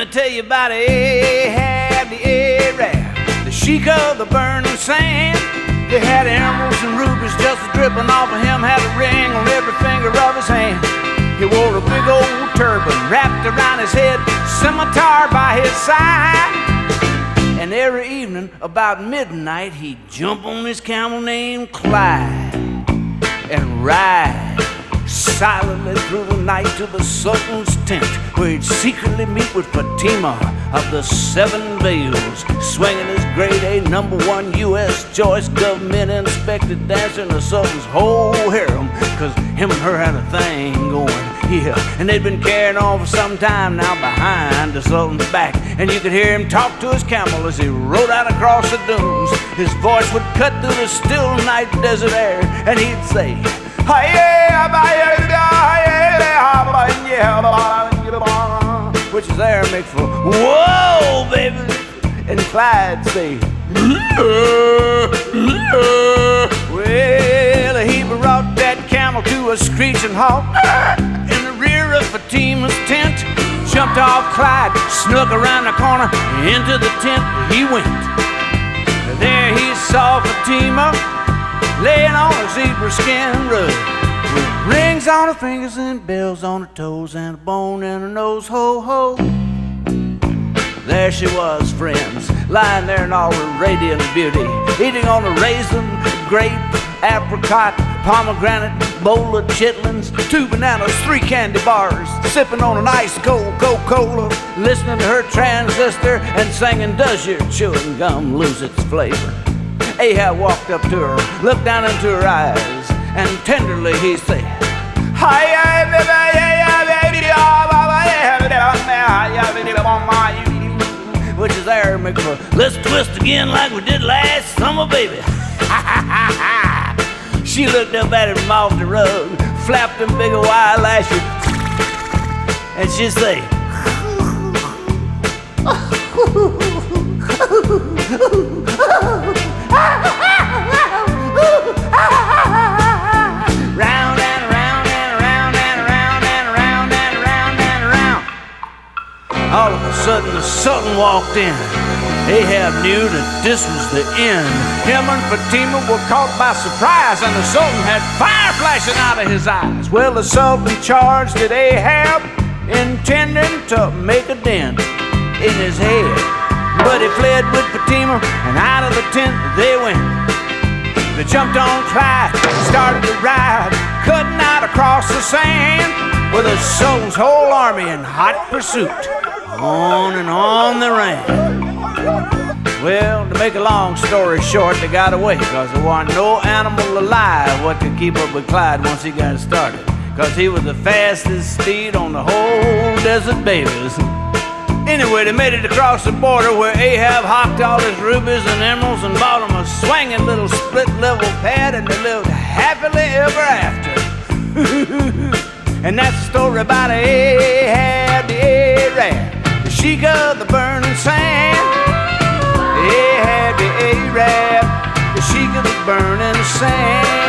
me tell you about Ahab, the Arab, the sheik of the burning sand. They had emeralds and rubies just dripping off of him, had a ring on every finger of his hand. He wore a big old turban wrapped around his head, scimitar by his side. And every evening about midnight he'd jump on his camel named Clyde and ride silently through the night to the Sultan's tent, where he'd secretly meet with Fatima of the Seven Veils, swinging his grade A #1 U.S. choice government inspected dancer in the Sultan's whole harem, cause him and her had a thing going, yeah. And they'd been carrying on for some time now behind the Sultan's back, and you could hear him talk to his camel as he rode out across the dunes. His voice would cut through the still night desert air, and he'd say, which is Aramaic for whoa, baby. And Clyde say, well, he brought that camel to a screeching halt in the rear of Fatima's tent. Jumped off Clyde, snuck around the corner, into the tent he went. There he saw Fatima laying on a zebra skin rug, with rings on her fingers and bells on her toes and a bone in her nose, ho ho. There she was, friends, lying there in all her radiant beauty, eating on a raisin, grape, apricot, pomegranate, bowl of chitlins, 2 bananas, 3 candy bars, sipping on an ice cold Coca-Cola, listening to her transistor and singing, does your chewing gum lose its flavor? Ahab walked up to her, looked down into her eyes, and tenderly he said, which is Aramaic for, let's twist again like we did last summer, baby. She looked up at him from off the rug, flapped them big old eyelashes, and she'd say, round and around and around and around and around and around and around. All of a sudden the Sultan walked in. Ahab knew that this was the end. Him and Fatima were caught by surprise, and the Sultan had fire flashing out of his eyes. Well, the Sultan charged at Ahab, intending to make a dent in his head. But he fled with Fatima, and out of the tent they went. They jumped on Clyde, started to ride, cutting out across the sand, with the Sultan's whole army in hot pursuit. On and on they ran. Well, to make a long story short, they got away, because there wasn't no animal alive what could keep up with Clyde once he got started, because he was the fastest steed on the whole desert, babies. Anyway, they made it across the border, where Ahab hocked all his rubies and emeralds and bought him a swinging little split-level pad, and they lived happily ever after. And that's the story about Ahab, the Arab, the sheik of the burning sand. Ahab, the Arab, the sheik of the burning sand.